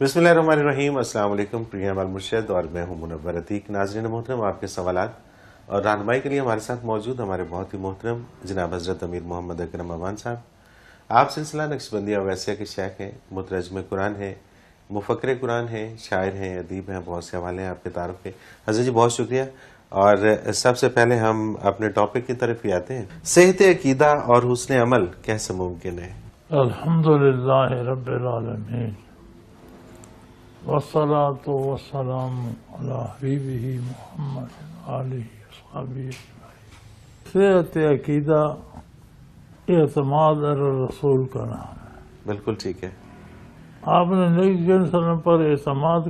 بسم اللہ الرحمن الرحیم۔ السلام علیکم، پریام المرشد اور میں ہوں منور عتیق۔ ناظرین محترم، آپ کے سوالات اور رہنمائی کے لیے ہمارے ساتھ موجود ہمارے بہت ہی محترم جناب حضرت امیر محمد اکرم امان صاحب۔ آپ سلسلہ نقشبندیہ اویسیہ کے شیخ ہیں، مترجم قرآن ہیں، مفکر قرآن ہیں، شاعر ہیں، ادیب ہیں، بہت سے حوالے ہیں آپ کے تعارف کے۔ حضرت جی بہت شکریہ۔ اور سب سے پہلے ہم اپنے ٹاپک کی طرف ہی آتے ہیں۔ صحت عقیدہ اور حسن عمل کیسے ممکن ہے؟ الحمدللہ رب العالمین والصلاة والسلام علی حبیبہ محمد آلہ وصحبہ اجمعین۔ صحت عقیدہ اعتماد علی رسول کا نام ہے۔ بالکل ٹھیک ہے۔ آپ نے نبی صلی اللہ علیہ وسلم پر اعتماد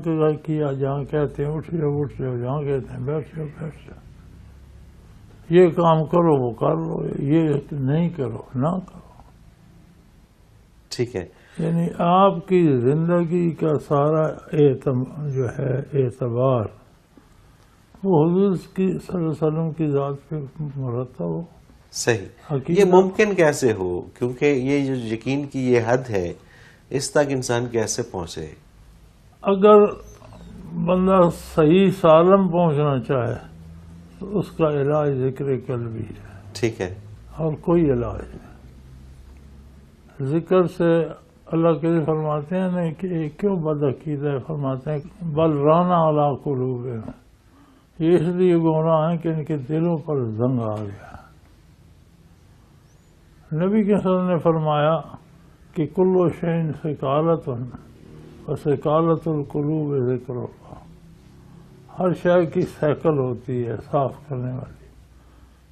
کیا، جہاں کہتے ہیں اٹھ جاؤ اٹھ جاؤ، جہاں کہتے ہیں بیٹھ جاؤ بیٹھ جاؤ، یہ کام کرو وہ کر لو، یہ نہیں کرو نہ کرو۔ ٹھیک ہے، یعنی آپ کی زندگی کا سارا اعتبار وہ حضور کی صلی اللہ علیہ وسلم کی ذات پہ مرتب ہو۔ صحیح۔ یہ ممکن کیسے ہو؟ کیونکہ یہ جو یقین کی یہ حد ہے، اس تک انسان کیسے پہنچے؟ اگر بندہ صحیح سالم پہنچنا چاہے تو اس کا علاج ذکر قلبی ہے۔ ٹھیک ہے۔ اور کوئی علاج نہیں۔ ذکر سے اللہ کے لیے فرماتے ہیں نہیں کہ کیوں بدعقیدہ ہے، فرماتے ہیں بل رانا علی قلوبہم، یہ اس لیے گمراہ ہیں کہ ان کے دلوں پر زنگ آ گیا۔ نبی کے صلی اللہ علیہ وسلم نے فرمایا کہ کل شیء ثقالۃ وثقالۃ القلوب ذکر اللہ، ہر شے کی سیکل ہوتی ہے صاف کرنے والی،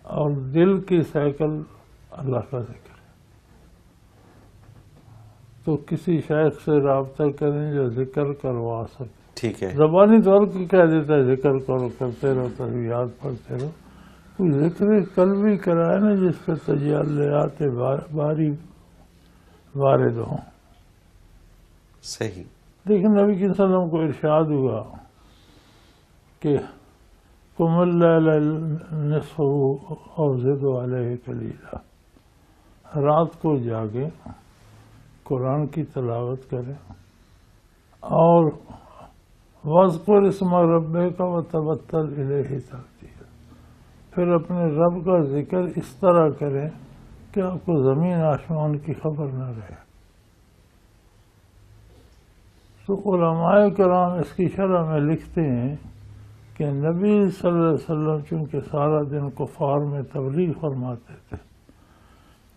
اور دل کی سیکل اللہ کا ذکر ہے۔ تو کسی شیخ سے رابطہ کریں جو ذکر کروا سکے۔ ٹھیک ہے۔ زبانی طور پہ کہہ دیتا ہے ذکر کرو، کرتے رہو، تسبیحات پڑھتے رہو، کوئی ذکر قلبی کرائے نا جس پہ تجلیات باری وارد ہوں۔ صحیح۔ لیکن نبی صلی اللہ علیہ وسلم کو ارشاد ہوا کہ قم اللیل نصفہ او زد علیہ قلیلا، رات کو جاگے، قرآن کی تلاوت کریں، اور وَاذْكُرِ اسْمَ رَبِّكَ وَتَبَتَّلْ إِلَيْهِ تَبْتِيلًا، پھر اپنے رب کا ذکر اس طرح کریں کہ آپ کو زمین آسمان کی خبر نہ رہے۔ تو علماء کرام اس کی شرح میں لکھتے ہیں کہ نبی صلی اللہ علیہ وسلم چونکہ سارا دن کفار میں تبلیغ فرماتے تھے،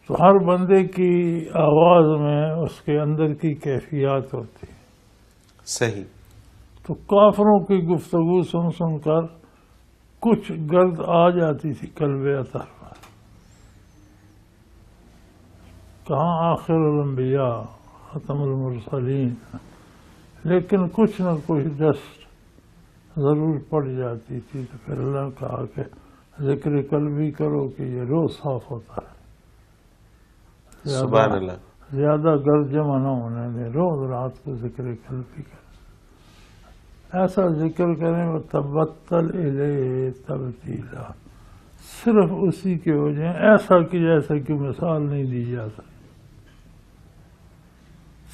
تو ہر بندے کی آواز میں اس کے اندر کی کیفیات ہوتی۔ صحیح۔ تو کافروں کی گفتگو سن سن کر کچھ گرد آ جاتی تھی قلب اطہر پر، کہاں آخر الانبیاء ختم المرسلین، لیکن کچھ نہ کچھ ڈسٹ ضرور پڑ جاتی تھی۔ تو پھر اللہ نے کہا کہ ذکر قلبی کرو کہ یہ روز صاف ہوتا ہے، سبحان اللہ۔ زیادہ گرد جمع نہ ہونے دیں، روز رات کو ذکر قلبی کریں، ایسا ذکر کریں وہ تبتل الیہ تبتیلا، صرف اسی کے وجہ ایسا کہ جیسا کہ مثال نہیں دی جا سکتی،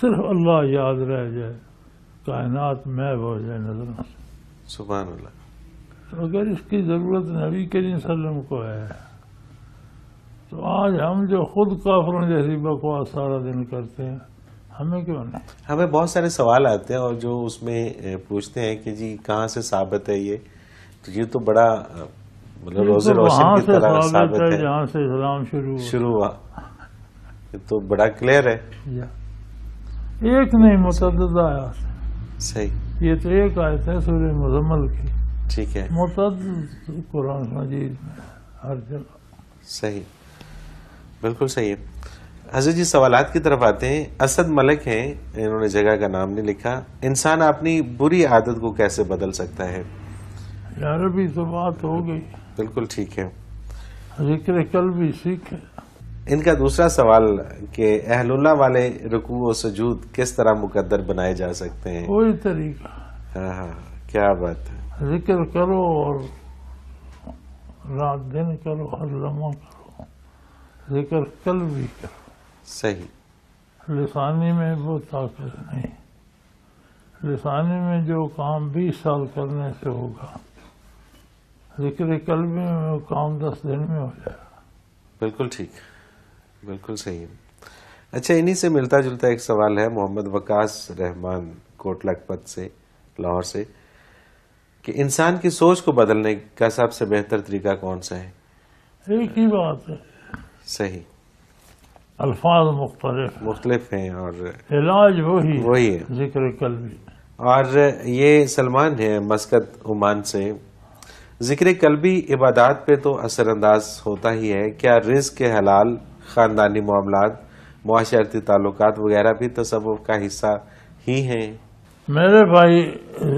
صرف اللہ یاد رہ جائے، کائنات محو ہو جائے نظروں سے۔ سبحان اللہ۔ اگر اس کی ضرورت نبی کریم صلی اللہ علیہ وسلم کو ہے تو آج ہم جو خود کافروں جیسی بکواس سارا دن کرتے ہیں، ہمیں کیوں نہیں؟ ہمیں بہت سارے سوال آتے ہیں اور جو اس میں پوچھتے ہیں کہ جی کہاں سے ثابت ہے یہ؟ تو یہ تو بڑا مطلب روز روشن کی طرح ثابت ہے جہاں سے اسلام شروع ہوا، یہ تو بڑا کلیئر ہے۔ ایک نہیں، متعدد آیات۔ صحیح۔ یہ تو ایک آیت ہے سورہ مزمل کی، ٹھیک ہے، متعدد قرآن مجید میں ہر جگہ۔ صحیح، بالکل صحیح ہے۔ حضرت جی سوالات کی طرف آتے ہیں۔ اسد ملک ہیں، انہوں نے جگہ کا نام نہیں لکھا۔ انسان اپنی بری عادت کو کیسے بدل سکتا ہے؟ یار ابھی تو بات ہو گئی، بالکل ٹھیک ہے۔ ذکر قلبی سیکھے۔ ان کا دوسرا سوال کہ اہل اللہ والے رکوع و سجود کس طرح مقدر بنائے جا سکتے ہیں؟ کوئی طریقہ، ہاں، کیا بات ہے۔ ذکر کرو اور رات دن کرو، ہر لمحہ کرو، ذکر قلبی کرو۔ صحیح۔ لسانی میں وہ طاقت نہیں، لسانی میں جو کام 20 سال کرنے سے ہوگا، ذکر قلبی میں وہ کام 10 دن میں ہو جائے گا۔ بالکل ٹھیک، بالکل صحیح۔ اچھا، انہی سے ملتا جلتا ایک سوال ہے محمد وقاص رحمان کوٹ لکھپت سے، لاہور سے، کہ انسان کی سوچ کو بدلنے کا سب سے بہتر طریقہ کون سا ہے؟ ایک ہی بات ہے، صحیح، الفاظ مختلف ہیں اور علاج وہی ہے۔ ذکر قلبی۔ اور یہ سلمان ہے مسقط عمان سے، ذکر قلبی عبادات پہ تو اثر انداز ہوتا ہی ہے، کیا رزق کے حلال، خاندانی معاملات، معاشرتی تعلقات وغیرہ بھی تصوف کا حصہ ہی ہیں؟ میرے بھائی،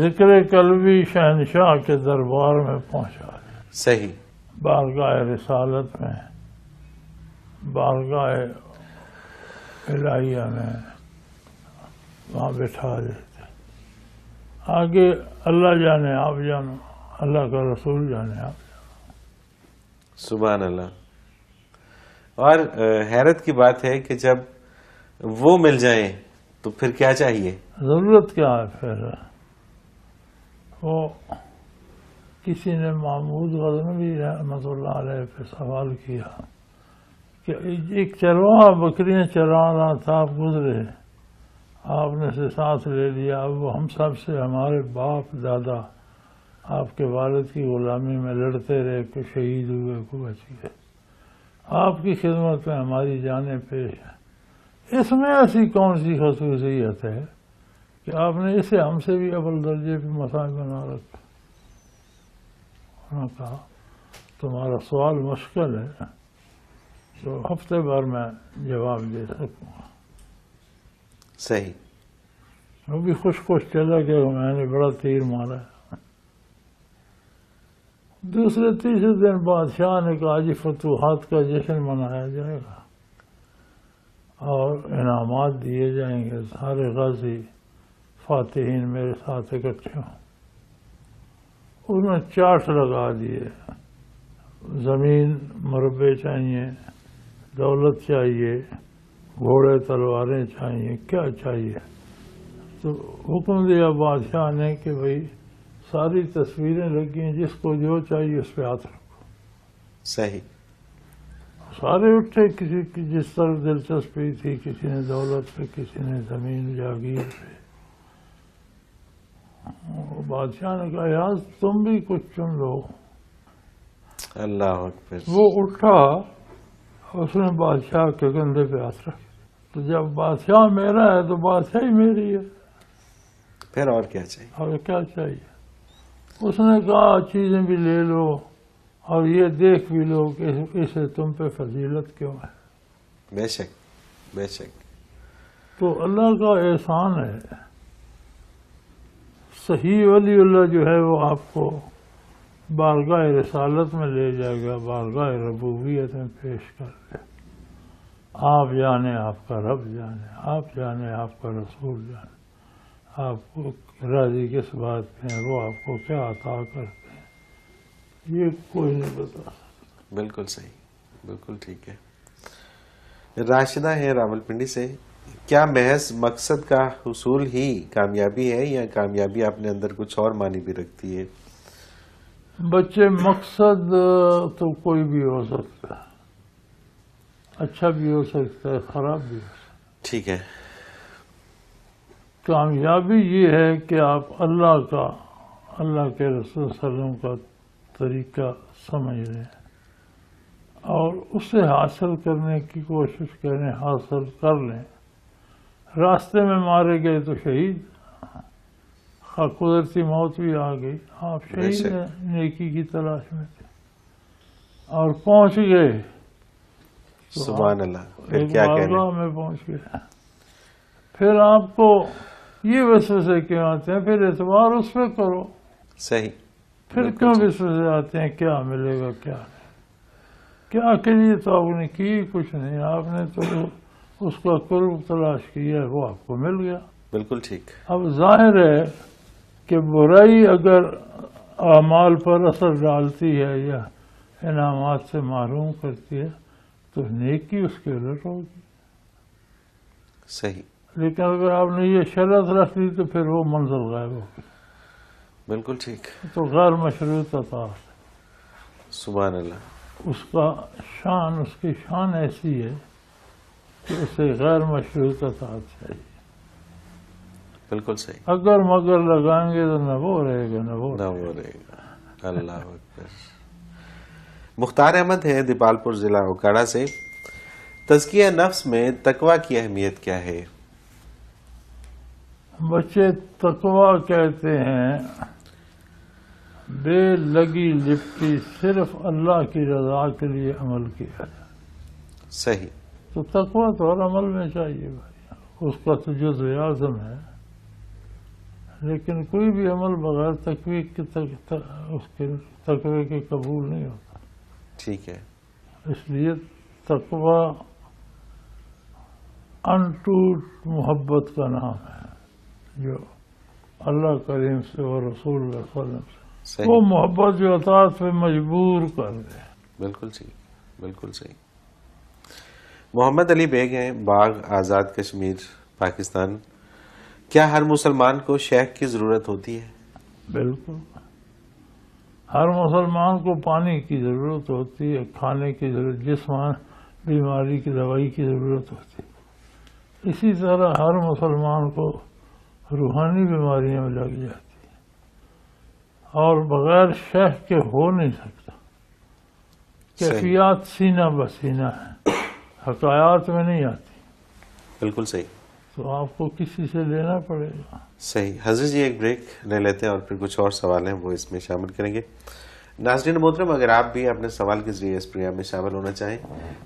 ذکر قلبی شہنشاہ کے دربار میں پہنچا ہے، صحیح، بارگاہ رسالت میں، بارگاہ الہیہ میں، وہاں بٹھا دیتے۔ آگے اللہ جانے آپ جانو، اللہ کا رسول جانے آپ جانو۔ سبحان اللہ۔ اور حیرت کی بات ہے کہ جب وہ مل جائیں تو پھر کیا چاہیے؟ ضرورت کیا ہے پھر؟ وہ کسی نے محمود غزنوی رحمۃ اللہ علیہ پہ سوال کیا کہ ایک چرواہا بکریاں چرا رہا تھا، آپ گزرے، آپ نے اسے ساتھ لے لیا، اب وہ ہم سب سے، ہمارے باپ دادا آپ کے والد کی غلامی میں لڑتے رہے، کوئی شہید ہوئے، کوئی بچ گئے، آپ کی خدمت میں ہماری جانیں پیش ہیں، اس میں ایسی کون سی خصوصیت ہے کہ آپ نے اسے ہم سے بھی اول درجے پہ مسائل بنا رکھا؟ انہوں نے کہا تمہارا سوال مشکل ہے تو ہفتے بھر میں جواب دے سکوں گا۔ صحیح، وہ بھی خوش چلا کہ میں نے بڑا تیر مارا ہے۔ دوسرے تیسرے دن بادشاہ نے کہا جی فتوحات کا جشن منایا جائے گا اور انعامات دیے جائیں گے، سارے غازی فاتحین میرے ساتھ اکٹھے ہوں۔ اس میں چارٹ لگا دیے، زمین مربع چاہیے، دولت چاہیے، گھوڑے تلواریں چاہیے، کیا چاہیے؟ تو حکم دیا بادشاہ نے کہ بھئی ساری تصویریں لگی ہیں، جس کو جو چاہیے اس پہ ہاتھ رکھو۔ صحیح، سارے اٹھے، کسی کی جس طرح دلچسپی تھی، کسی نے دولت پہ، کسی نے زمین جاگیر پہ۔ بادشاہ نے کہا یار تم بھی کچھ چن لو۔ اللہ اکبر۔ وہ اٹھا، اس نے بادشاہ کے کندھے پہ ہاتھ رکھے۔ تو جب بادشاہ میرا ہے تو بادشاہی میری ہے، پھر اور کیا چاہیے؟ اور کیا چاہیے؟ اس نے کہا چیزیں بھی لے لو اور یہ دیکھ بھی لو کہ اسے تم پہ فضیلت کیوں ہے۔ بے شک، بے شک۔ تو اللہ کا احسان ہے، صحیح ولی اللہ جو ہے وہ آپ کو بارگاہ رسالت میں لے جائے گا، بارگاہ ربوبیت میں پیش کر دے۔ آپ جانے آپ کا رب جانے، آپ جانے آپ کا رسول جانے، آپ کو راضی کس بات پہ ہیں، وہ آپ کو کیا عطا کرتے ہیں، یہ کوئی نہیں بتا سکتا۔ بالکل صحیح، بالکل ٹھیک ہے۔ راشدہ ہے راول پنڈی سے، کیا محض مقصد کا حصول ہی کامیابی ہے یا کامیابی اپنے اندر کچھ اور معنی بھی رکھتی ہے؟ بچے مقصد تو کوئی بھی ہو سکتا ہے، اچھا بھی ہو سکتا ہے، خراب بھی ہو سکتا ہے۔ ٹھیک ہے۔ کامیابی یہ ہے کہ آپ اللہ کا، اللہ کے رسول صلی اللہ علیہ وسلم کا طریقہ سمجھ لیں اور اسے حاصل کرنے کی کوشش کریں، حاصل کر لیں۔ راستے میں مارے گئے تو شہید، قدرتی موت بھی آ گئی، آپ شہید ہیں، نیکی کی تلاش میں تھے اور پہنچ گئے تو سبحان اللہ، پھر ایک کیا کہنے؟ بارگاہ میں پہنچ گئے۔ پھر آپ کو یہ وسوسے کیوں آتے ہیں؟ پھر اعتبار اس پہ کرو۔ صحیح، پھر کیوں وسوسے آتے ہیں؟ کیا ملے گا، کیا نہیں؟ کیا کے لیے تو آپ نے کی کچھ نہیں، آپ نے تو اس کا قرب تلاش کیا ہے، وہ آپ کو مل گیا۔ بالکل ٹھیک۔ اب ظاہر ہے کہ برائی اگر اعمال پر اثر ڈالتی ہے یا انعامات سے محروم کرتی ہے تو نیکی اس کے الٹ ہوگی۔ صحیح۔ لیکن اگر آپ نے یہ شرط رکھ لی تو پھر وہ منزل غائب ہو گئی، بالکل ٹھیک، تو غیر مشروط اطاعت، سبحان اللہ، اس کی شان ایسی ہے کہ اسے غیر مشروط اطاعت چاہیے. بالکل صحیح، اگر مگر لگائیں گے تو نہ وہ رہے گا نہ وہ نہ وہ رہے گا. اللہ اکبر. مختار احمد ہے دیپال پور ضلع اوکاڑا سے. تزکیہ نفس میں تقویٰ کی اہمیت کیا ہے؟ بچے تقویٰ کہتے ہیں بے لگی لپٹی صرف اللہ کی رضا کے لیے عمل کیا جائے. صحیح، تو تقویٰ تو ہر عمل میں چاہیے بھائی، اس کا تو جزو اعظم ہے. لیکن کوئی بھی عمل بغیر تقوی کے تقوی کے قبول نہیں ہوتا. ٹھیک ہے، اس لیے تقوی انٹوٹ محبت کا نام ہے، جو اللہ کریم سے اور رسول اللہ صلی اللہ علیہ وسلم سے، صحیح، وہ محبت جو اطاعت پہ مجبور کر دے. بالکل صحیح، بالکل صحیح. محمد علی بیگ ہیں باغ آزاد کشمیر پاکستان. کیا ہر مسلمان کو شیخ کی ضرورت ہوتی ہے؟ بالکل، ہر مسلمان کو پانی کی ضرورت ہوتی ہے، کھانے کی ضرورت، جسمان بیماری کی دوائی کی ضرورت ہوتی ہے. اسی طرح ہر مسلمان کو روحانی بیماریاں میں لگ جاتی ہیں، اور بغیر شیخ کے ہو نہیں سکتا. کیفیات سینہ بسینہ ہیں، حقائق میں نہیں آتی. بالکل صحیح، تو آپ کو کسی سے لینا پڑے گا. صحیح. حضرت جی ایک بریک لے لیتے ہیں اور پھر کچھ اور سوال ہیں وہ اس میں شامل کریں گے. ناظرین محترم، اگر آپ بھی اپنے سوال کے ذریعے اس پروگرام میں شامل ہونا چاہیں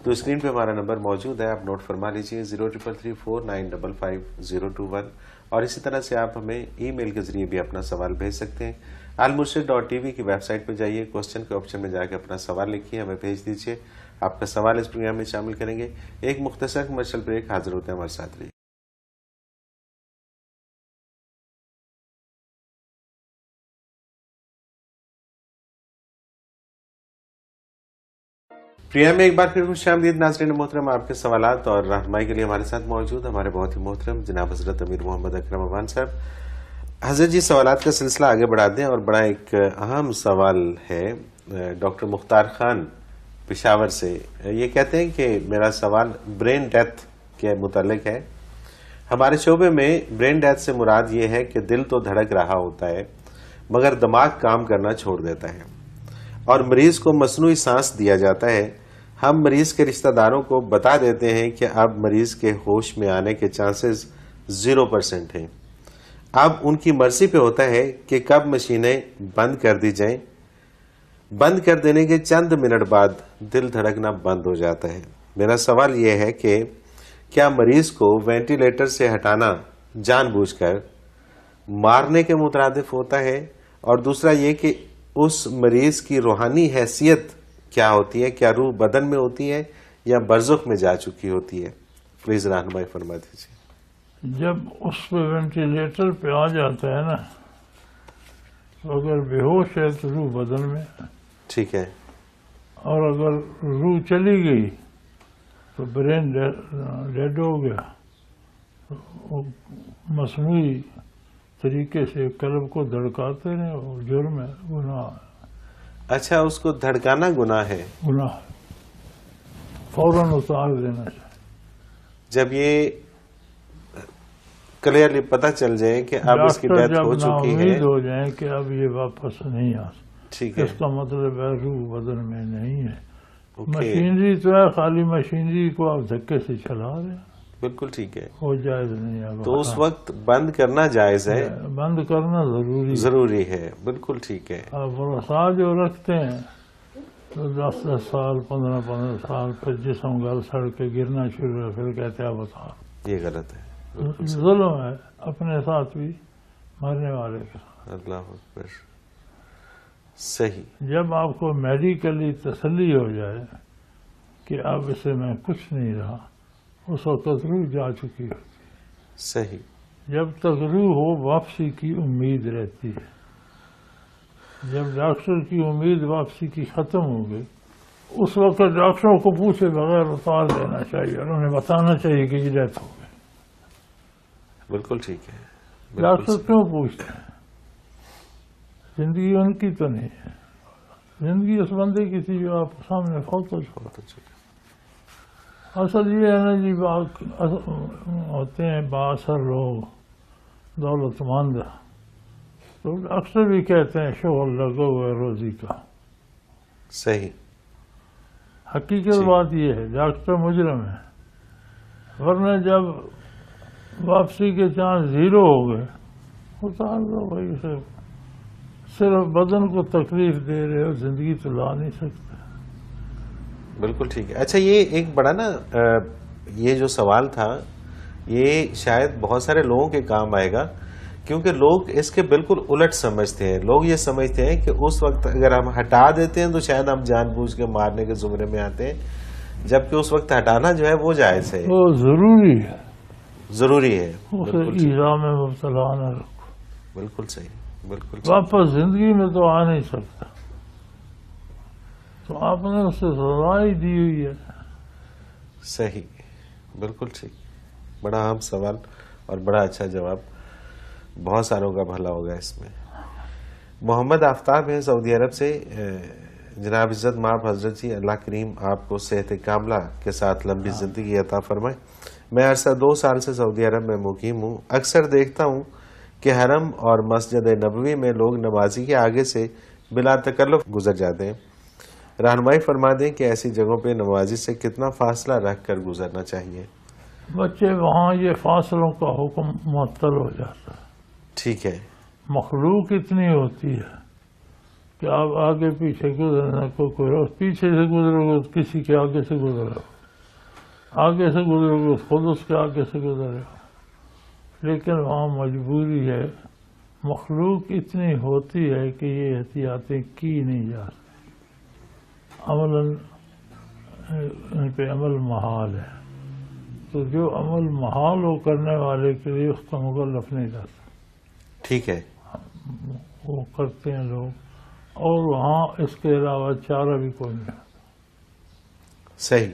تو اسکرین پہ ہمارا نمبر موجود ہے، آپ نوٹ فرما لیجیے 0333495521. اور اسی طرح سے آپ ہمیں ای میل کے ذریعے بھی اپنا سوال بھیج سکتے ہیں. almurshid.tv کی ویب سائٹ پہ جائیے، کوسچن کے آپشن میں جا کے اپنا سوال لکھیے، ہمیں بھیج دیجیے. آپ کا سوال اس پروگرام میں شامل کریں گے. ایک مختصر کمرشل بریک، حاضر ہوتے ہیں ہمارے ساتھ رہیے. پروگرام میں ایک بار پھر خوش آمدید ناظرین محترم. آپ کے سوالات اور رہنمائی کے لیے ہمارے ساتھ موجود ہمارے بہت ہی محترم جناب حضرت امیر محمد اکرم افغان صاحب. حضرت جی سوالات کا سلسلہ آگے بڑھا دیں، اور بڑا ایک اہم سوال ہے ڈاکٹر مختار خان پشاور سے. یہ کہتے ہیں کہ میرا سوال برین ڈیتھ کے متعلق ہے. ہمارے شعبے میں برین ڈیتھ سے مراد یہ ہے کہ دل تو دھڑک رہا ہوتا ہے مگر دماغ کام کرنا چھوڑ دیتا ہے اور مریض کو مصنوعی سانس دیا جاتا ہے. ہم مریض کے رشتہ داروں کو بتا دیتے ہیں کہ اب مریض کے ہوش میں آنے کے چانسز 0% ہیں. اب ان کی مرضی پہ ہوتا ہے کہ کب مشینیں بند کر دی جائیں. بند کر دینے کے چند منٹ بعد دل دھڑکنا بند ہو جاتا ہے. میرا سوال یہ ہے کہ کیا مریض کو وینٹیلیٹر سے ہٹانا جان بوجھ کر مارنے کے مترادف ہوتا ہے؟ اور دوسرا یہ کہ اس مریض کی روحانی حیثیت کیا ہوتی ہے؟ کیا روح بدن میں ہوتی ہے یا برزخ میں جا چکی ہوتی ہے؟ پلیز رہنمائی فرما دیجیے. جب اس پہ وینٹیلیٹر پہ آ جاتا ہے نا، تو اگر بے ہوش ہے تو روح بدن میں، ٹھیک ہے، اور اگر روح چلی گئی تو برین ڈیڈ ہو گیا. وہ مصنوعی طریقے سے قلب کو دھڑکاتے ہیں، وہ جرم ہے، گناہ ہے. اچھا، اس کو دھڑکانا گناہ ہے؟ گناہ ہے، فوراً اتار دینا چاہیے. جب یہ کلیئرلی پتہ چل جائے کہ اب اس کی ڈیتھ ہو چکی ہے، امید ہو جائیں کہ اب یہ واپس نہیں آ سکتا، ٹھیک ہے، اس کا مطلب ہے روح بدن میں نہیں ہے. مشینری تو ہے، خالی مشینری کو آپ دھکے سے چلا رہے ہیں، بالکل ٹھیک ہے. وہ جائز نہیں ہے. تو اس وقت بند کرنا جائز ہے، بند کرنا ضروری ہے، بالکل ٹھیک ہے. آپ رسا جو رکھتے ہیں تو 10 سال 15 سال پھر جسم گل سڑ کے گرنا شروع ہے، پھر کہتے ہیں بتا. یہ غلط ہے، ظلم ہے اپنے ساتھ بھی، مرنے والے کے ساتھ. اللہ اکبر. صحیح. جب آپ کو میڈیکلی تسلی ہو جائے کہ اب اسے میں کچھ نہیں رہا، اس وقت روح جا چکی ہوتی ہے. صحیح. جب تک روح ہو واپسی کی امید رہتی ہے. جب ڈاکٹر کی امید واپسی کی ختم ہو گئی، اس وقت ڈاکٹروں کو پوچھے بغیر اتار دینا چاہیے اور انہیں بتانا چاہیے کہ یہ ڈیتھ ہو گئی. بالکل ٹھیک ہے. ڈاکٹر کیوں پوچھتے ہیں؟ زندگی ان کی تو نہیں ہے، زندگی اس بندے کی تھی جو آپ کے سامنے فوت ہو چکا. بہت اچھا. اصل یہ ہے نا جی، ہوتے ہیں بااثر لوگ دولت مند، تو اکثر بھی کہتے ہیں شغل لگا ہوا ہے روزی کا. صحیح. حقیقت بات یہ ہے ڈاکٹر مجرم ہے، ورنہ جب واپسی کے چانس زیرو ہو گئے اتار دو بھائی. صرف بدن کو تکلیف دے رہے ہو، زندگی تو لا نہیں سکتے. بالکل ٹھیک ہے. اچھا، یہ ایک بڑا نا یہ جو سوال تھا یہ شاید بہت سارے لوگوں کے کام آئے گا، کیونکہ لوگ اس کے بالکل الٹ سمجھتے ہیں. لوگ یہ سمجھتے ہیں کہ اس وقت اگر ہم ہٹا دیتے ہیں تو شاید ہم جان بوجھ کے مارنے کے زمرے میں آتے ہیں، جبکہ اس وقت ہٹانا جو ہے وہ جائز ہے، وہ ضروری ہے، ضروری ہے. اسے ایذا میں مبتلا نہ رکھو. بالکل صحیح. بالکل صحیح. واپس زندگی میں تو آ نہیں سکتا، تو آپ نے اسے سزا ہی دی ہوئی ہے. صحیح. بالکل ٹھیک. بڑا اہم سوال اور بڑا اچھا جواب، بہت ساروں کا بھلا ہوگا اس میں. محمد آفتاب ہیں سعودی عرب سے. جناب عزت مآب حضرت جی، اللہ کریم آپ کو صحت کاملہ کے ساتھ لمبی زندگی عطا فرمائے. میں عرصہ 2 سال سے سعودی عرب میں مقیم ہوں. اکثر دیکھتا ہوں کہ حرم اور مسجد نبوی میں لوگ نمازی کے آگے سے بلا تکلف گزر جاتے ہیں. رہنمائی فرما دیں کہ ایسی جگہوں پہ نمازی سے کتنا فاصلہ رکھ کر گزرنا چاہیے. بچے وہاں یہ فاصلوں کا حکم معطل ہو جاتا ہے. ٹھیک ہے. مخلوق اتنی ہوتی ہے کہ آپ آگے پیچھے گزرنے کو کوئی پیچھے سے گزرو گے تو کسی کے آگے سے گزرو، آگے سے گزرو گے خود اس کے آگے سے گزرے. لیکن وہاں مجبوری ہے، مخلوق اتنی ہوتی ہے کہ یہ احتیاطیں کی نہیں جا سکتی. عملاً ان پہ عمل محال ہے، تو جو عمل محال ہو کرنے والے کے لیے اس کا مکلف نہیں رہتا. ٹھیک ہے. وہ کرتے ہیں لوگ، اور وہاں اس کے علاوہ چارہ بھی کوئی نہیں. صحیح.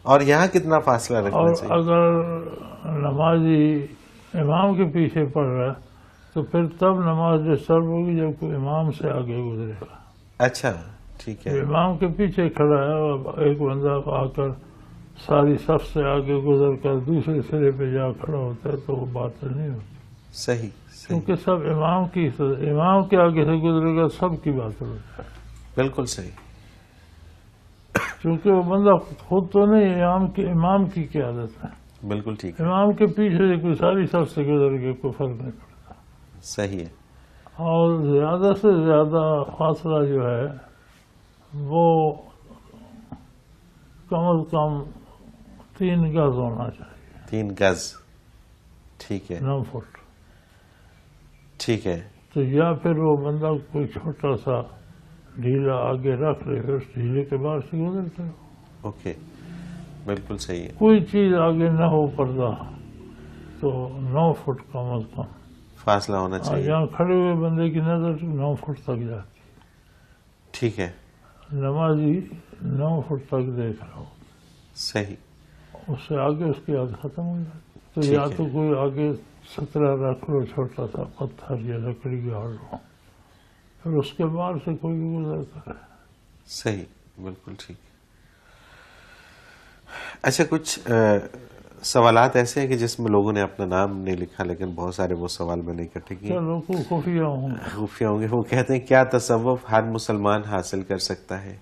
اور یہاں کتنا فاصلہ رکھنا اور چاہیے؟ اگر نمازی امام کے پیچھے پڑ رہا ہے تو پھر تب نماز ڈسٹرب ہوگی جب کوئی امام سے آگے گزرے گا. اچھا ٹھیک ہے. امام کے پیچھے کھڑا ہے اور ایک بندہ آ کر ساری صف سے آگے گزر کر دوسرے سرے پہ جا کھڑا ہوتا ہے تو وہ باطل نہیں ہوتی. صحیح. کیونکہ سب امام کے آگے سے گزرے گا، سب کی باطل ہوتا ہے. بالکل صحیح. کیونکہ وہ بندہ خود تو نہیں، امام کی قیادت ہے. بالکل ٹھیک ہے. امام کے پیچھے سے کوئی ساری صف سے گزر کے کوئی فرق نہیں پڑتا. صحیح ہے. اور زیادہ سے زیادہ فاصلہ جو ہے وہ کم از کم 3 گز ہونا چاہیے. 3 گز. ٹھیک ہے. 9 فٹ. ٹھیک ہے. تو یا پھر وہ بندہ کوئی چھوٹا سا ڈھیلا آگے رکھ لے، اس ڈھیلے کے بعد سے گزرتے ہو. اوکے. بالکل صحیح ہے. کوئی چیز آگے نہ ہو پردہ تو 9 فٹ کم از کم فاصلہ ہونا چاہیے. یہاں کھڑے ہوئے بندے کی نظر 9 فٹ تک جاتی. ٹھیک ہے. نمازی 9 فٹ تک دیکھ رہا ہو، صحیح. اس سے آگے اس کی عادت ختم ہو جاتی. تو ٹھیک یا ہے. تو کوئی آگے 17 رکھ لو، چھوٹا سا پتھر یا لکڑی گاڑ لو، پھر اس کے بعد سے کوئی بھی گزرتا ہے. صحیح. بالکل ٹھیک. اچھا، کچھ سوالات ایسے ہیں کہ جس میں لوگوں نے اپنا نام نہیں لکھا، لیکن بہت سارے وہ سوال میں نے اکٹھے کیے. چلو کوئی خفیہ ہوں گے. خفیہ ہوں گے. وہ کہتے ہیں کیا تصوف ہر مسلمان حاصل کر سکتا ہے؟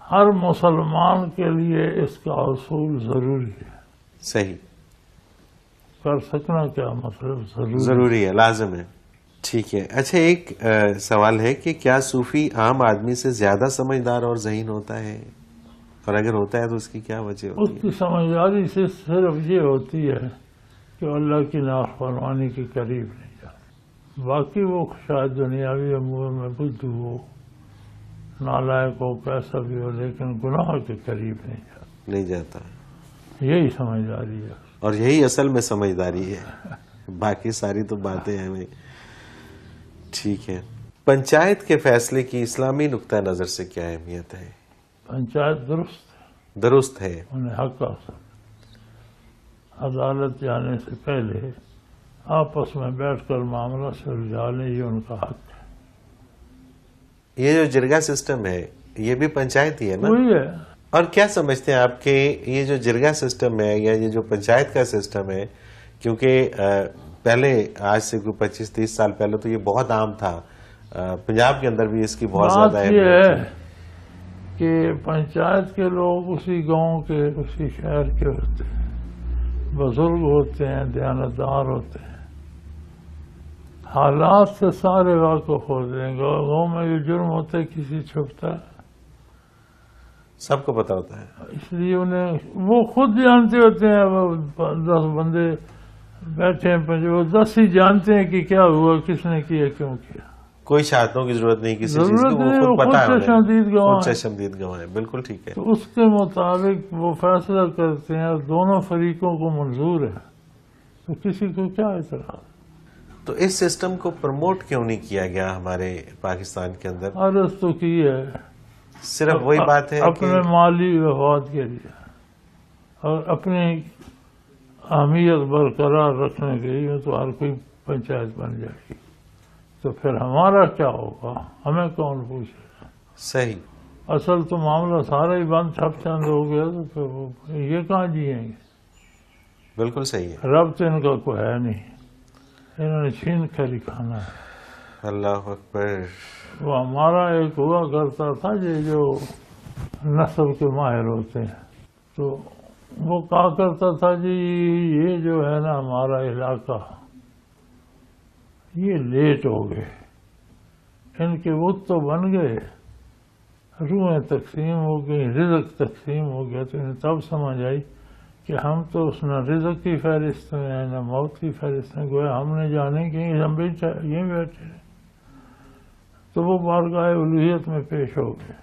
ہر مسلمان کے لیے اس کا اصول ضروری ہے. صحیح. کر سکنا کیا مطلب ضروری ہے، لازم ہے. ٹھیک ہے. اچھا، ایک سوال ہے کہ کیا صوفی عام آدمی سے زیادہ سمجھدار اور ذہین ہوتا ہے، اور اگر ہوتا ہے تو اس کی کیا وجہ اس ہوتی ہے؟ کی سمجھداری سے صرف یہ ہوتی ہے کہ اللہ کی نافرمانی کے قریب نہیں جاتا. باقی وہ شاید دنیاوی امور میں بدھ ہو، نالائق ہو، کیسا بھی ہو، لیکن گناہ کے قریب نہیں جاتا. یہی سمجھداری ہے، اور یہی اصل میں سمجھداری ہے. باقی ساری تو باتیں ہمیں. ٹھیک ہے. پنچایت کے فیصلے کی اسلامی نقطہ نظر سے کیا اہمیت ہے؟ پنچایت درست درست ہے. انہیں حق حاصل. عدالت جانے سے پہلے آپس میں بیٹھ کر معاملہ سلجھا لیں، یہ ان کا حق ہے. یہ جو جرگا سسٹم ہے یہ بھی پنچایت ہی ہے نا؟ وہی ہے. اور کیا سمجھتے ہیں آپ کہ یہ جو جرگا سسٹم ہے یا یہ جو پنچایت کا سسٹم ہے، کیونکہ پہلے آج سے کوئی 25-30 سال پہلے تو یہ بہت عام تھا، پنجاب کے اندر بھی اس کی بہت زیادہ بات یہ اہمیت ہے تھی. کہ پنچایت کے لوگ اسی گاؤں کے، اسی شہر کے ہوتے ہیں، بزرگ ہوتے ہیں، دیانتدار ہوتے ہیں، حالات سے سارے واقف ہوتے ہیں. گاؤں میں یہ جرم ہوتا ہے کسی چھپتا ہے، سب کو پتا ہوتا ہے. اس لیے انہیں وہ خود جانتے ہوتے ہیں. وہ 10 بندے بیٹھے ہیں، وہ 10 ہی جانتے ہیں کہ کیا ہوا، کس نے کیا، کیوں کیا. کوئی شہادتوں کی ضرورت نہیں کسی چیز کی، ضرورت وہ نہیں، خود وہ پتا ہے خود چشمدید انہیں، گواہ خود ہیں. چشمدید گواہ ہیں. بالکل ٹھیک ہے. تو اس کے مطابق وہ فیصلہ کرتے ہیں، دونوں فریقوں کو منظور ہے، تو کسی کو کیا اعتراض. تو اس سسٹم کو پروموٹ کیوں نہیں کیا گیا ہمارے پاکستان کے اندر؟ عرض تو کی ہے، صرف وہی بات ہے کہ اپنے مالی مفاد کے لیے اور اپنی اہمیت برقرار رکھنے کے لیے تو ہر کوئی پنچایت بن جائے گی. تو پھر ہمارا کیا ہوگا، ہمیں کون پوچھے گا. صحیح. اصل تو معاملہ سارا ہی بند ٹھپ چند ہو گیا، تو پھر یہ کہاں جیئیں گے. بالکل صحیح ہے. رب تو ان کا کوئی ہے نہیں، انہوں نے چھین کر ہی کھانا ہے. اللہ اکبر. وہ ہمارا ایک ہوا کرتا تھا، یہ جو نسل کے ماہر ہوتے ہیں، تو وہ کہا کرتا تھا جی یہ جو ہے نا ہمارا علاقہ، یہ لیٹ ہو گئے، ان کے بت تو بن گئے، روحیں تقسیم ہو گئی، رزق تقسیم ہو گیا. تو انہیں تب سمجھ آئی کہ ہم تو اس نہ رزق کی فہرست میں ہیں نہ موت کی فہرست میں، گویا ہم نے جانے کہ ہم بھی یہیں بیٹھے ہیں. تو وہ بارگاہ الوہیت میں پیش ہو گئے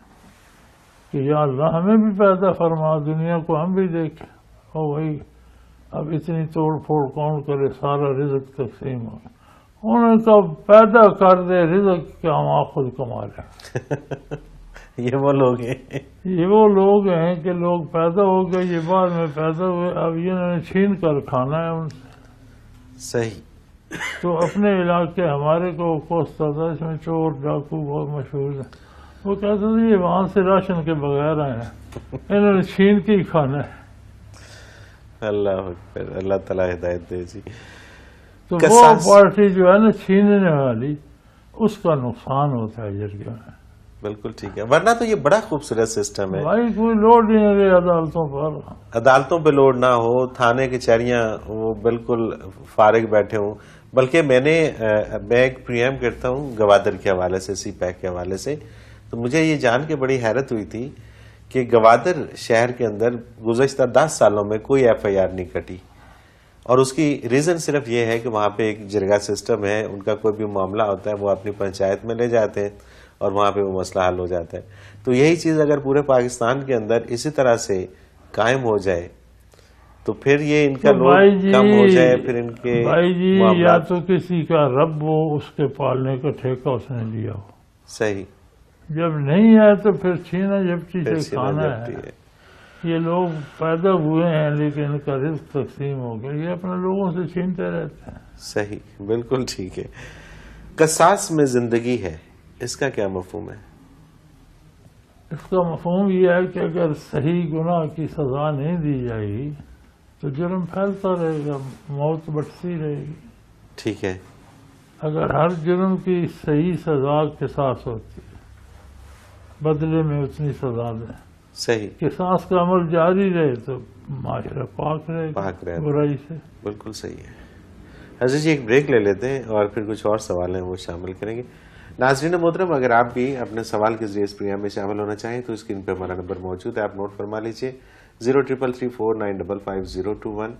کہ یا اللہ ہمیں بھی پیدا فرما، دنیا کو ہم بھی دیکھیں. اور وہی اب اتنی توڑ پھوڑ کون کرے، سارا رزق تقسیم ہو. انہوں نے کہا پیدا کر دے رزق کہ ہم آپ خود کما لیں. یہ وہ لوگ ہیں. یہ وہ لوگ ہیں کہ لوگ پیدا ہو گئے، یہ بعد میں پیدا ہوئے، اب انہوں نے چھین کر کھانا ہے ان سے. صحیح. تو اپنے علاقے ہمارے کو کوستا تھا، اس میں چور ڈاکو بہت مشہور ہیں. وہ کہتے تھے یہ وہاں سے راشن کے بغیر آئے ہیں، انہوں نے چھین کے ہی کھانا ہے. اللہ اکبر. اللہ تعالیٰ ہدایت دے جی. تو وہ پارٹی جو ہے نا چھیننے والی، اس کا نقصان ہوتا ہے جرگے میں. بالکل ٹھیک ہے. ورنہ تو یہ بڑا خوبصورت سسٹم ہے. بھائی کوئی لوڈ نہیں ہے عدالتوں پر. عدالتوں پہ لوڈ نہ ہو، تھانے کچہریاں وہ بالکل فارغ بیٹھے ہوں. بلکہ میں ایک پریم کرتا ہوں گوادر کے حوالے سے، سی پیک کے حوالے سے. تو مجھے یہ جان کے بڑی حیرت ہوئی تھی کہ گوادر شہر کے اندر گزشتہ 10 سالوں میں کوئی FIR نہیں کٹی. اور اس کی ریزن صرف یہ ہے کہ وہاں پہ ایک جرگا سسٹم ہے، ان کا کوئی بھی معاملہ ہوتا ہے وہ اپنی پنچایت میں لے جاتے ہیں اور وہاں پہ وہ مسئلہ حل ہو جاتا ہے. تو یہی چیز اگر پورے پاکستان کے اندر اسی طرح سے قائم ہو جائے تو پھر یہ ان کا لوڈ کم ہو جائے، پھر ان کے بھائی جی یا معاملات. تو کسی کا رب ہو، اس کے پالنے کا ٹھیکہ اس نے لیا ہو. صحیح. جب نہیں ہے تو پھر چھینا جھپٹی پھر سے چھینا کھانا جھپٹی ہے. ہے. یہ لوگ پیدا ہوئے ہیں لیکن ان کا رزق تقسیم ہو گیا، یہ اپنے لوگوں سے چھینتے رہتے ہیں. صحیح. بالکل ٹھیک ہے. قصاص میں زندگی ہے، اس کا کیا مفہوم ہے؟ اس کا مفہوم یہ ہے کہ اگر صحیح گناہ کی سزا نہیں دی جائے گی تو جرم پھیلتا رہے گا، موت بڑھتی رہے گی. ٹھیک ہے. اگر ہر جرم کی صحیح سزا قصاص ہوتی ہے، بدلے میں اتنی سزا دیں، صحیح. قصاص کا عمل جاری رہے تو معاشرہ پاک رہے گا پاک رہے. برائی سے. بالکل صحیح ہے. حضرت جی ایک بریک لے لیتے ہیں اور پھر کچھ اور سوال ہیں وہ شامل کریں گے. ناظرین محترم، اگر آپ بھی اپنے سوال کے ذریعے اس پروگرام میں شامل ہونا چاہیں تو اسکرین پہ ہمارا نمبر موجود ہے، آپ نوٹ فرما لیجیے 0334955021.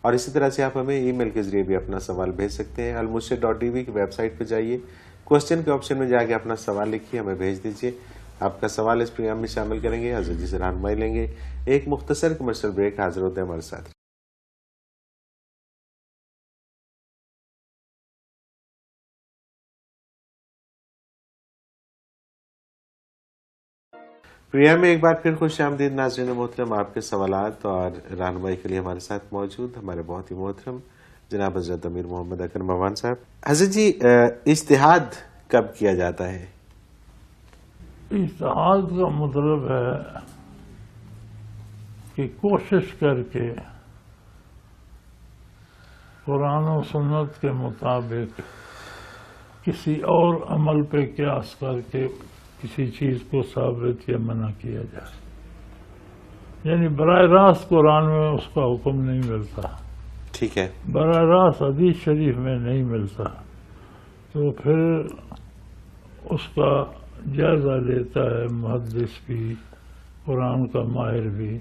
اور اسی طرح سے آپ ہمیں ای میل کے ذریعے بھی اپنا سوال بھیج سکتے ہیں. almurshid.tv کی ویب سائٹ پہ جائیے، کوسچن کے آپشن میں جا کے اپنا سوال لکھیے، ہمیں بھیج دیجیے. آپ کا سوال اس پروگرام میں شامل کریں گے، حضرت جی سے رہنمائی لیں گے. ایک مختصر کمرشل بریک، حاضر ہوتے ہیں ہمارے ساتھ. پریا میں ایک بار پھر خوش آمدید ناظرین محترم. آپ کے سوالات اور رہنمائی کے لیے ہمارے ساتھ موجود ہمارے بہت ہی محترم جناب حضرت امیر محمد اکرم امان صاحب. حضرت جی، اجتہاد کب کیا جاتا ہے؟ اجتہاد کا مطلب ہے کہ کوشش کر کے قرآن و سنت کے مطابق کسی اور عمل پہ قیاس کر کے کسی چیز کو ثابت یا منع کیا جائے. یعنی براہ راست قرآن میں اس کا حکم نہیں ملتا، ٹھیک ہے. براہ راست حدیث شریف میں نہیں ملتا، تو پھر اس کا جائزہ لیتا ہے محدث بھی، قرآن کا ماہر بھی،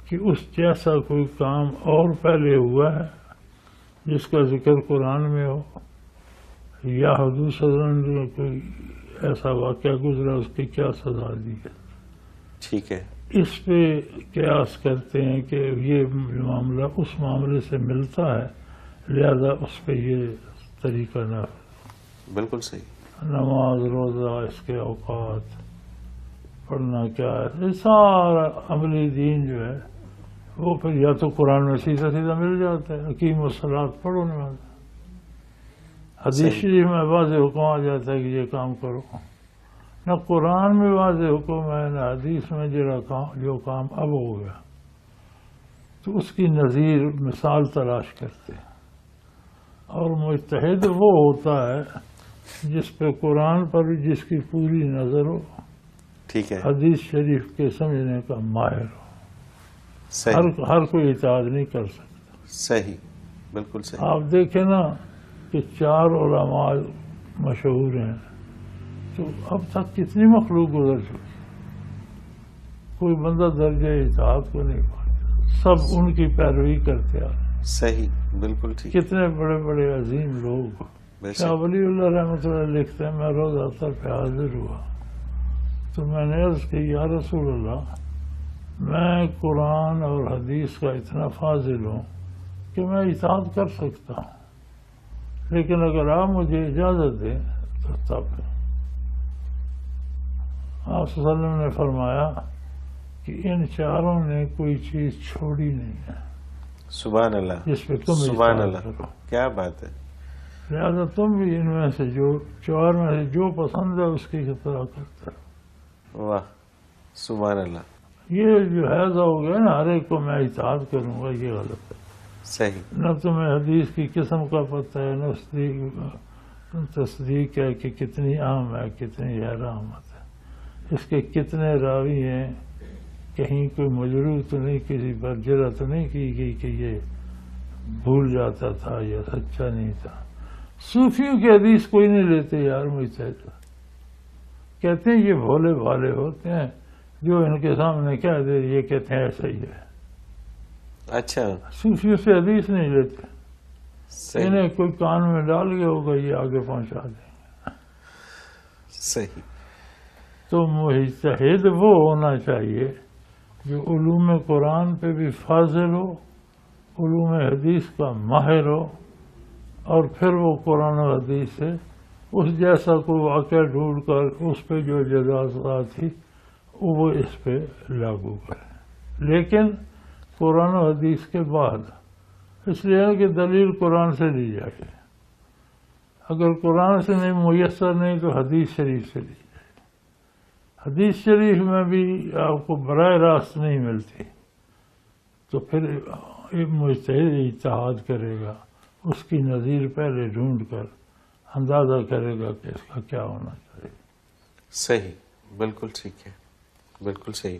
کہ اس جیسا کوئی کام اور پہلے ہوا ہے جس کا ذکر قرآن میں ہو، یا حضور صلی اللہ علیہ وسلم نے کوئی ایسا واقعہ گزرا اس کی کیا سزا دی ہے. ٹھیک ہے. اس پہ قیاس کرتے ہیں کہ یہ معاملہ اس معاملے سے ملتا ہے، لہذا اس پہ یہ طریقہ نہ. بالکل صحیح. نماز، روزہ، اس کے اوقات، پڑھنا کیا ہے، یہ سارا عملی دین جو ہے وہ پھر یا تو قرآن میں سیدھا سیدھا مل جاتا ہے، اقیم الصلاۃ پڑھو نماز. حدیث شریف میں واضح حکم آ جاتا ہے کہ یہ کام کرو. نہ قرآن میں واضح حکم ہے نہ حدیث میں جو کام اب ہو گیا، تو اس کی نظیر مثال تلاش کرتے ہیں. اور مجتہد وہ ہوتا ہے جس پہ قرآن پر جس کی پوری نظر ہو، ٹھیک ہے. حدیث شریف کے سمجھنے کا ماہر ہو. صحیح. ہر کوئی اطاعت نہیں کر سکتا. صحیح. بالکل صحیح. آپ دیکھیں نا کہ 4 علماء مشہور ہیں، تو اب تک کتنی مخلوق گزر چکی، کوئی بندہ درجہ اطاعت کو نہیں پہنچا، سب ان کی پیروی کرتے آ رہے ہیں. صحیح. بالکل ٹھیک. کتنے بڑے بڑے عظیم لوگ. شاہ ولی اللہ رحمۃ اللہ لکھتے ہیں، میں روز اختر پہ حاضر ہوا تو میں نے عرض کی، یا رسول اللہ، میں قرآن اور حدیث کا اتنا فاضل ہوں کہ میں اطاعت کر سکتا ہوں، لیکن اگر آپ مجھے اجازت دیں تو تب. آپ صلی اللہ علیہ وسلم نے فرمایا کہ ان 4 نے کوئی چیز چھوڑی نہیں ہے سبحان اللہ. جس پہ تم سبحان اطاعت اللہ. کرو، کیا بات ہے. لہٰذا تم بھی ان میں سے جو 4 میں سے جو پسند ہے اس کی اطاع کرتے رہو. واہ. سبحان اللہ. یہ جو حیضہ ہو گیا نا ہر ایک کو میں اطاعت کروں گا، یہ غلط ہے. صحیح. نہ تمہیں حدیث کی قسم کا پتہ ہے، نہ تصدیق ہے کہ کتنی عام ہے کتنی غیر آمد ہے، اس کے کتنے راوی ہیں، کہیں کوئی مجروح تو نہیں، کسی پر جرح تو نہیں کی گئی کہ یہ بھول جاتا تھا یا سچا نہیں تھا. صوفیوں کی حدیث کوئی نہیں لیتے یار، مجتہد کہتے ہیں یہ بھولے بھالے ہوتے ہیں، جو ان کے سامنے کہہ دے یہ کہتے ہیں ایسا ہی ہے. اچھا. صوفیوں سے حدیث نہیں لیتے، صحیح. انہیں کوئی کان میں ڈال گیا ہوگا یہ آگے پہنچا دیں. صحیح. تو مجتہد وہ ہونا چاہیے جو علوم قرآن پہ بھی فاضل ہو، علوم حدیث کا ماہر ہو، اور پھر وہ قرآن و حدیث سے اس جیسا کوئی واقعہ ڈھونڈ کر اس پہ جو جزازات تھی وہ اس پہ لاگو کرے، لیکن قرآن و حدیث کے بعد. اس لیے کہ دلیل قرآن سے لی جائے، اگر قرآن سے نہیں میسر نہیں تو حدیث شریف سے لی جائے. حدیث شریف میں بھی آپ کو براہ راست نہیں ملتی، تو پھر ایک مجتہد اجتہاد کرے گا، اس کی نظیر پہلے ڈھونڈ کر اندازہ کرے گا کہ اس کا کیا ہونا چاہیے. صحیح. بالکل ٹھیک ہے. بالکل صحیح.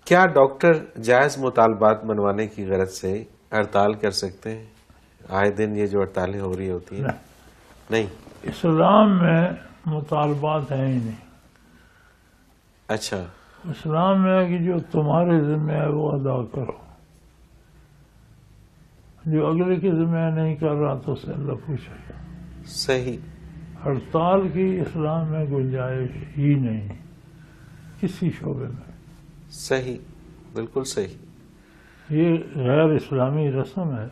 کیا ڈاکٹر جائز مطالبات منوانے کی غرض سے ہڑتال کر سکتے ہیں؟ آئے دن یہ جو ہڑتالیں ہو رہی ہوتی ہیں. نہیں. اسلام میں مطالبات ہیں ہی نہیں. اچھا. اسلام میں ہے کہ جو تمہارے ذمہ ہے وہ ادا کرو، جو اگلے کے ذمہ نہیں کر رہا تو اس سے اللہ پوچھے گا. صحیح. ہڑتال کی اسلام میں گنجائش ہی نہیں کسی شعبے میں. صحیح. بالکل صحیح. یہ غیر اسلامی رسم ہے،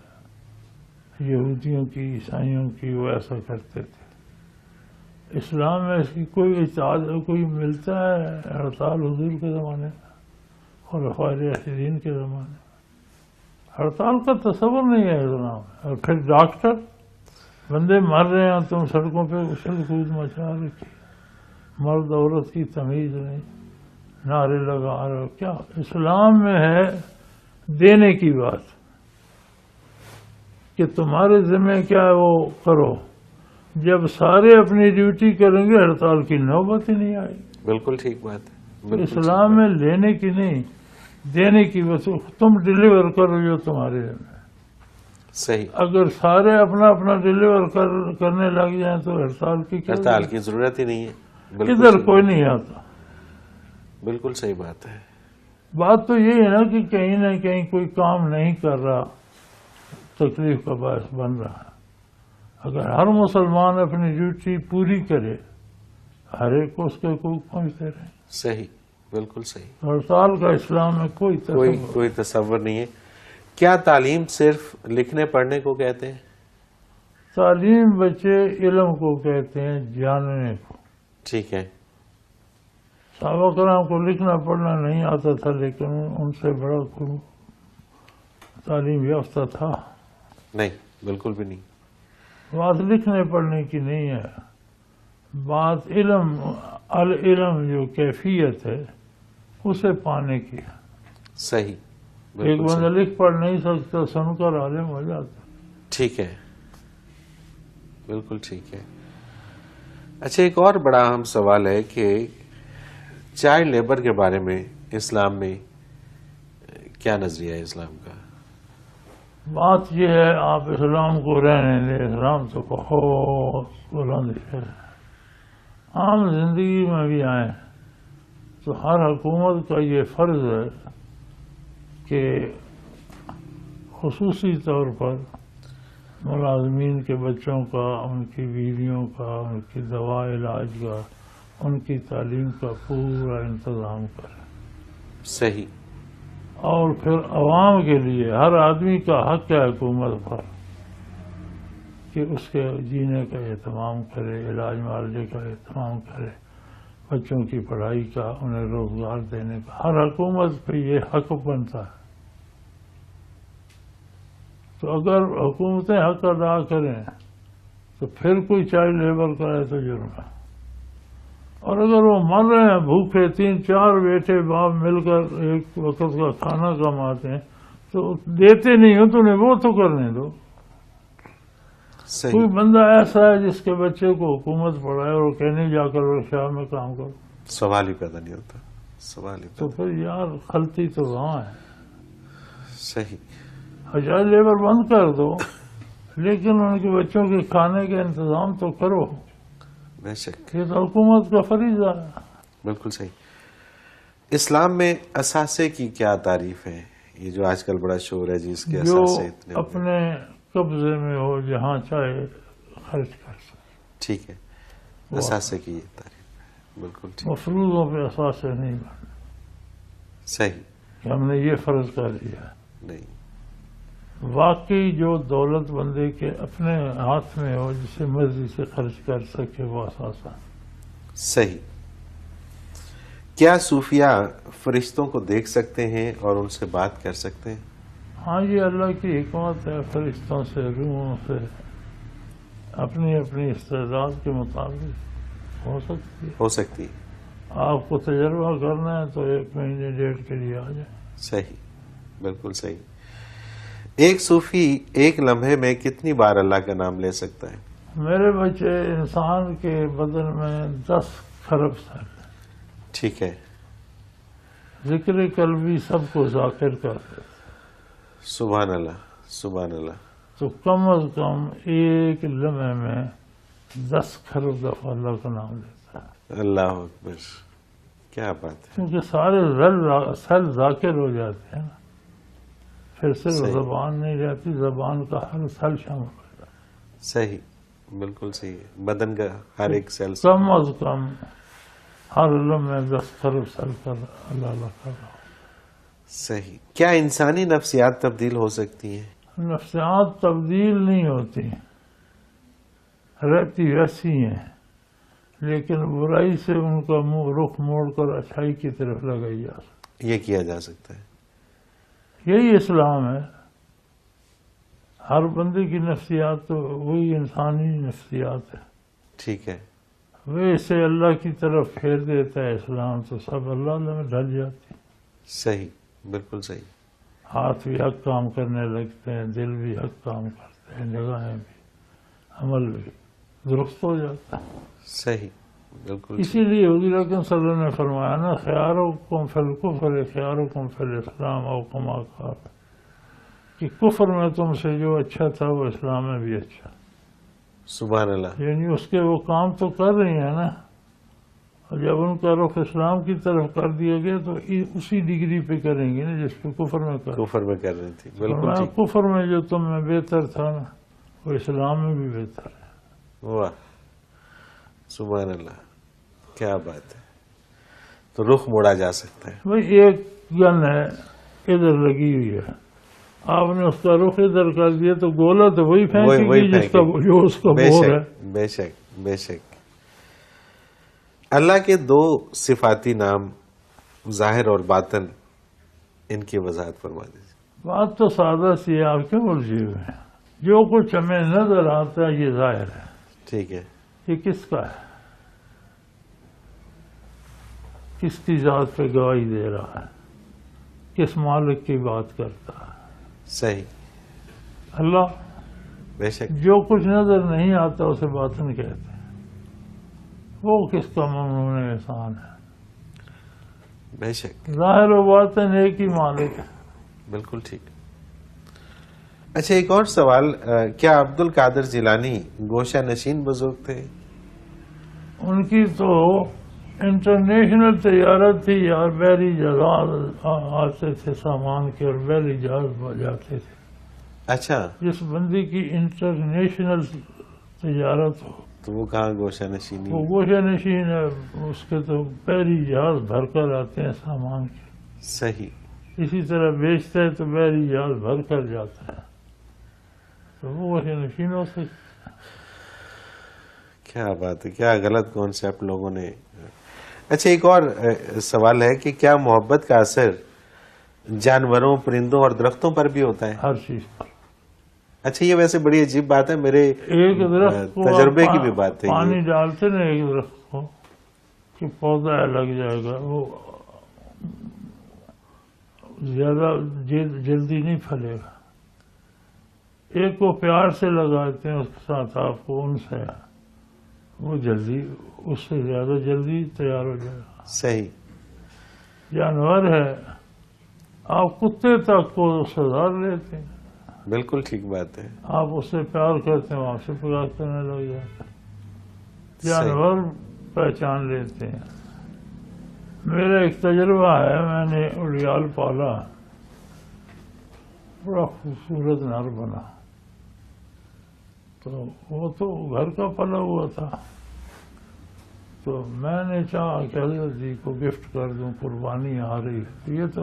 یہودیوں کی، عیسائیوں کی، وہ ایسا کرتے تھے. اسلام میں اس کی کوئی کوئی ملتا ہے ہڑتال حضور کے زمانے میں خلفائے راشدین کے زمانے میں؟ ہڑتال کا تصور نہیں ہے اسلام میں. اور پھر ڈاکٹر بندے مر رہے ہیں تم سڑکوں پہ اچھل کود مچا رکھی، مرد عورت کی تمیز نہیں، نعرے لگا رہے ہو. کیا اسلام میں ہے دینے کی بات کہ تمہارے ذمہ کیا ہے وہ کرو. جب سارے اپنی ڈیوٹی کریں گے ہڑتال کی نوبت ہی نہیں آئے. بالکل ٹھیک بات ہے. بالکل اسلام میں لینے کی نہیں دینے کی بس. تم ڈلیور کرو جو تمہارے ذمہ. صحیح. اگر سارے اپنا اپنا ڈلیور کرنے لگ جائیں تو ہڑتال کی کیا ہڑتال کی ضرورت ہی نہیں ہے. بالکل کدھر صحیح کوئی بات. نہیں آتا. بالکل صحیح بات ہے. بات تو یہ ہے نا کہ کہیں نہ کہیں کوئی کام نہیں کر رہا تکلیف کا باعث بن رہا ہے. اگر ہر مسلمان اپنی ڈیوٹی پوری کرے ہر ایک کو اس کے حقوق پہنچتے رہے. صحیح. بالکل صحیح. ہڑتال کا اسلام میں کوئی تصور نہیں ہے. کیا تعلیم صرف لکھنے پڑھنے کو کہتے ہیں؟ تعلیم بچے علم کو کہتے ہیں، جاننے کو. ٹھیک ہے. صحابہ کرام کو لکھنا پڑھنا نہیں آتا تھا لیکن ان سے بڑا کوئی تعلیم یافتہ تھا نہیں، بالکل بھی نہیں. بات لکھنے پڑھنے کی نہیں ہے، بات علم العلم جو کیفیت ہے اسے پانے کی ہے. صحیح. ایک بالکل بندہ صحیح. لکھ پڑھ نہیں سکتا سن کر عالم ہو جاتا. ٹھیک ہے. بالکل ٹھیک ہے. اچھا، ایک اور بڑا اہم سوال ہے کہ چائلڈ لیبر کے بارے میں اسلام میں کیا نظریہ ہے اسلام کا؟ بات یہ ہے آپ اسلام کو رہنے دیں. اسلام تو بہت بلند ہے. عام زندگی میں بھی آئیں تو ہر حکومت کا یہ فرض ہے کہ خصوصی طور پر ملازمین کے بچوں کا، ان کی بیویوں کا، ان کی دوا علاج کا، ان کی تعلیم کا پورا انتظام کرے. صحیح. اور پھر عوام کے لیے ہر آدمی کا حق ہے حکومت پر کہ اس کے جینے کا اہتمام کرے، علاج معالجے کا اہتمام کرے، بچوں کی پڑھائی کا، انہیں روزگار دینے کا. ہر حکومت پہ یہ حق بنتا ہے. تو اگر حکومتیں حق ادا کریں تو پھر کوئی چائلڈ لیبر کرے تو جرم ہے. اور اگر وہ مر رہے ہیں بھوکے، 3-4 بیٹے باپ مل کر ایک وقت کا کھانا کماتے ہیں تو دیتے نہیں ہو تو انہیں وہ تو کرنے دو. صحیح. کوئی بندہ ایسا ہے جس کے بچے کو حکومت پڑھائے اور کہنے جا کر ورکشاپ میں کام کرو، سوال ہی پیدا نہیں ہوتا. سوال ہی تو پیدا. پھر یار خلطی تو وہاں ہے. صحیح. چائلڈ لیبر بند کر دو لیکن ان کے بچوں کے کھانے کا انتظام تو کرو. بے شک. یہ تو حکومت کا فریضہ ہے. بالکل صحیح. اسلام میں اثاثے کی کیا تعریف ہے؟ یہ جو آج کل بڑا شور ہے جی اس کے جو اثاثے اتنے ہو گئے. اپنے قبضے میں ہو جہاں چاہے خرچ کر سکے. ٹھیک ہے. اثاثے کی یہ تعریف ہے. بالکل ٹھیک. مفروضوں پہ اثاثے نہیں بننے صحیح. کہ ہم نے یہ فرض کر دیا. نہیں. واقعی جو دولت بندے کے اپنے ہاتھ میں ہو جسے مرضی سے خرچ کر سکے وہ اثاثہ. صحیح. کیا صوفیہ فرشتوں کو دیکھ سکتے ہیں اور ان سے بات کر سکتے ہیں؟ ہاں یہ اللہ کی حکمت ہے. فرشتوں سے، روحوں سے اپنی اپنی استعداد کے مطابق ہو سکتی ہے. ہو سکتی ہے. آپ کو تجربہ کرنا ہے تو 1 مہینے 1.5 کے لیے آ جائیں. صحیح. بالکل صحیح. ایک صوفی ایک لمحے میں کتنی بار اللہ کا نام لے سکتا ہے؟ میرے بچے انسان کے بدن میں 10 خرب سیل ہیں. ٹھیک ہے. ذکر قلبی سب کو ذاکر کرتے. سبحان اللہ. سبحان اللہ. تو کم از کم ایک لمحے میں 10 خرب دفعہ اللہ کا نام لیتا ہے. اللہ اکبر. کیا بات ہے. کیونکہ سارے سیل ذاکر ہو جاتے ہیں نا. پھر صرف صحیح. زبان نہیں رہتی، زبان کا ہر سیل شامل ہو جاتا ہے. صحیح. بالکل صحیح ہے. بدن کا ہر ایک سیل. کم از کم ہر لمحے 10 خرب سیل کر اللہ کر رہا ہوں. صحیح. کیا انسانی نفسیات تبدیل ہو سکتی ہیں؟ نفسیات تبدیل نہیں ہوتی، رہتی ویسی ہیں لیکن برائی سے ان کا منہ رخ موڑ کر اچھائی کی طرف لگائی جا سکتی. یہ کیا جا سکتا ہے. یہی اسلام ہے. ہر بندے کی نفسیات تو وہی انسانی نفسیات ہے. ٹھیک ہے. وہ اسے اللہ کی طرف پھیر دیتا ہے اسلام، تو سب اللہ میں ڈل جاتی. صحیح، بالکل صحیح. ہاتھ بھی حق کام کرنے لگتے ہیں، دل بھی حق کام کرتے ہیں، نگاہیں بھی، عمل بھی درست ہو جاتا ہے. صحیح، بالکل. اسی لیے حضور اکرم صلی اللہ علیہ وسلم نے فرمایا نا، خیارکم فی الکفر خیارکم فی الاسلام او کما قال، کہ کفر میں تم سے جو اچھا تھا وہ اسلام میں بھی اچھا. سبحان اللہ. یعنی اس کے وہ کام تو کر رہی ہیں نا، اور جب ان کا رخ اسلام کی طرف کر دیا گیا تو اسی ڈگری پہ کریں گے نا جس پہ کفر میں کر. کفر میں کر رہی تھی. بالکل ٹھیک. کفر میں جو تم میں بہتر تھا نا وہ اسلام میں بھی بہتر ہے. واہ، سبحان اللہ، کیا بات ہے. تو رخ موڑا جا سکتا ہے. بھائی ایک گن ہے ادھر لگی ہوئی ہے، آپ نے اس کا رخ ادھر کر دیا تو گولا تو وہی پھینکے گی جس کا جو اس کا بور ہے. بے شک، بے شک. اللہ کے دو صفاتی نام ظاہر اور باطن، ان کی وضاحت فرما دیجیے. بات تو سادہ سی ہے، آپ کیوں الجھے ہوئے ہیں؟ جو کچھ ہمیں نظر آتا ہے یہ ظاہر ہے. ٹھیک ہے. یہ کس کا ہے؟ کس کی ذات پہ گواہی دے رہا ہے؟ کس مالک کی بات کرتا ہے؟ صحیح. اللہ. بے شک. جو کچھ نظر نہیں آتا اسے باطن کہتے ہیں. وہ کس کا ممنون احسان ہے؟ بے شک. ظاہر و باطن ایک ہی مالک ہے. بالکل ٹھیک. اچھا، ایک اور سوال، کیا عبد القادر جیلانی گوشہ نشین بزرگ تھے؟ ان کی تو انٹرنیشنل تجارت تھی یار، بحری جہاز آتے تھے سامان کے اور بحری جہاز جاتے تھے. اچھا. جس بندی کی انٹرنیشنل تجارت ہو تو وہ کہاں گوشہ نشینی؟ وہ گوشہ نشین ہے. اس کے تو بحری جہاز بھر کر آتے ہیں سامان کے. صحیح. اسی طرح بیچتا ہے تو بحری جہاز بھر کر جاتا ہے، تو وہ گوشہ نشین ہو سکتا. کیا بات ہے، کیا غلط کانسیپٹ لوگوں نے. اچھا، ایک اور سوال ہے کہ کیا محبت کا اثر جانوروں، پرندوں اور درختوں پر بھی ہوتا ہے؟ ہر چیز پر. اچھا، یہ ویسے بڑی عجیب بات ہے، میرے ایک درخت کو تجربے کی بھی بات ہے. پانی ڈالتے نا ایک درخت کو کہ پودا لگ جائے گا، وہ زیادہ جلدی نہیں پھلے گا. ایک کو پیار سے لگاتے ہیں اس کے ساتھ آپ کو ان سے، وہ جلدی اس سے زیادہ جلدی تیار ہو جائے گا. صحیح. جانور ہے، آپ کتے تک کو سزار لیتے ہیں. بالکل ٹھیک بات ہے. آپ اس سے پیار کرتے ہیں، آپ سے پیار کرنے لگ جاتے ہیں. جانور پہچان لیتے ہیں. میرا ایک تجربہ ہے، میں نے اڑیال پالا، بڑا خوبصورت نر بنا، تو وہ تو گھر کا پلا ہوا تھا، تو میں نے چاہا کہ حضرت جی کو گفٹ کر دوں، قربانی آ رہی ہے، یہ تو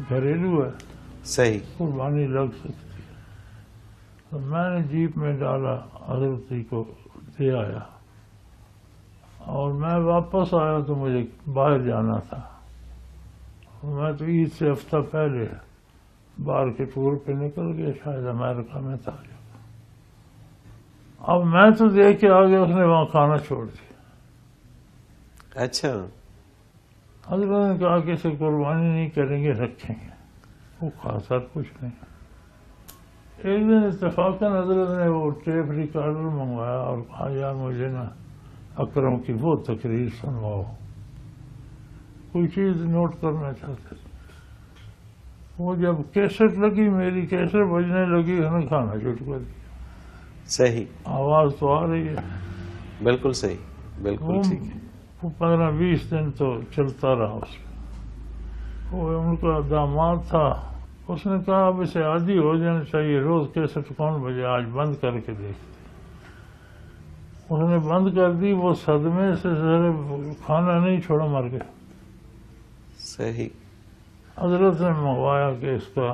گھریلو ہے. صحیح. قربانی لگ سکتی ہے. تو میں نے جیپ میں ڈالا، حضرت جی کو دے آیا، اور میں واپس آیا تو مجھے باہر جانا تھا. میں تو عید سے ہفتہ پہلے باہر کے ٹور پہ نکل گیا، شاید امریکہ میں تھا. اب میں تو دیکھ کے آ گیا، اس نے وہاں کھانا چھوڑ دیا. اچھا. حضرت نے کہا کہ اسے قربانی نہیں کریں گے، رکھیں گے. وہ خاصا کچھ نہیں. ایک دن اتفاقاً حضرت نے وہ ٹیپ ریکارڈر منگوایا اور کہا یار مجھے نا اکرم کی وہ تقریر سنواؤ، کوئی چیز نوٹ کرنا چاہتے تھے. وہ جب کیسٹ لگی، میری کیسٹ بجنے لگی، اس نے کھانا شروع کر دیا. صحیح. آواز تو آ رہی ہے. بالکل صحیح. بالکل ٹھیک ہے. وہ 15-20 دن تو چلتا رہا. اس میں وہ ان کا داماد تھا، اس نے کہا اب اسے عادی ہو جانا چاہیے، روز کیسٹ کون بجے، آج بند کر کے دیکھتے. اس نے بند کر دی. وہ صدمے سے کھانا نہیں چھوڑا، مر گیا. صحیح. حضرت نے منگوایا کہ اس کا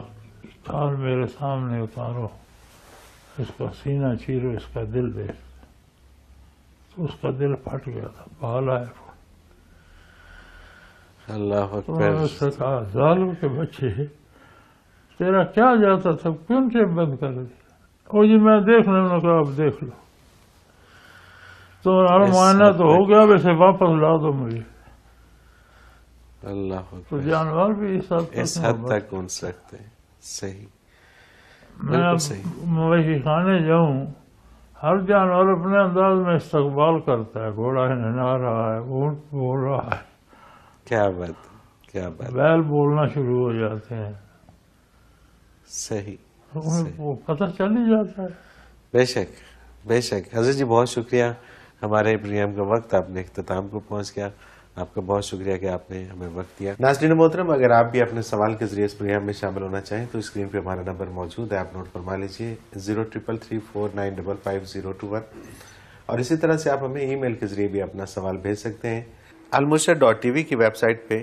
کھال میرے سامنے اتارو، اس کا سینہ چیرو، اس کا دل دیکھ. تو اس کا دل پھٹ گیا تھا، بھالا ہے وہ۔ اللہ تو اکبر۔ میں نے اس سے کہا ظالم کے بچے تیرا کیا جاتا تھا، کیوں ٹیپ بند کر دی؟ وہ جی میں دیکھ لوں، نے کہا اب دیکھ لو، تو معائنہ تو ہو گیا، ویسے واپس لا دو مجھے۔ اللہ تو اکبر، جانور بھی اس حد اس تک حد محبت تک ان سکتے ہیں۔ صحیح، میں بالکل اب صحیح۔ مویشی خانے جاؤں، ہر جانور اپنے انداز میں استقبال کرتا ہے، گھوڑا نہا رہا ہے، اونٹ بول رہا ہے، کیا بات ہے، کیا بات ہے۔ بیل بولنا شروع ہو جاتے ہیں، صحیح، انہیں وہ پتہ چل ہی جاتا ہے۔ بے شک، بے شک۔ حضرت جی بہت شکریہ، ہمارے پروگرام کا وقت اپنے اختتام کو پہنچ گیا۔ آپ کا بہت شکریہ کہ آپ نے ہمیں وقت دیا۔ ناظرین محترم، اگر آپ بھی اپنے سوال کے ذریعے اس پروگرام میں شامل ہونا چاہیں تو اسکرین پہ ہمارا نمبر موجود ہے، آپ نوٹ فرما لیجیے 0333495521، اور اسی طرح سے آپ ہمیں ای میل کے ذریعے بھی اپنا سوال بھیج سکتے ہیں۔ almurshid.tv کی ویب سائٹ پہ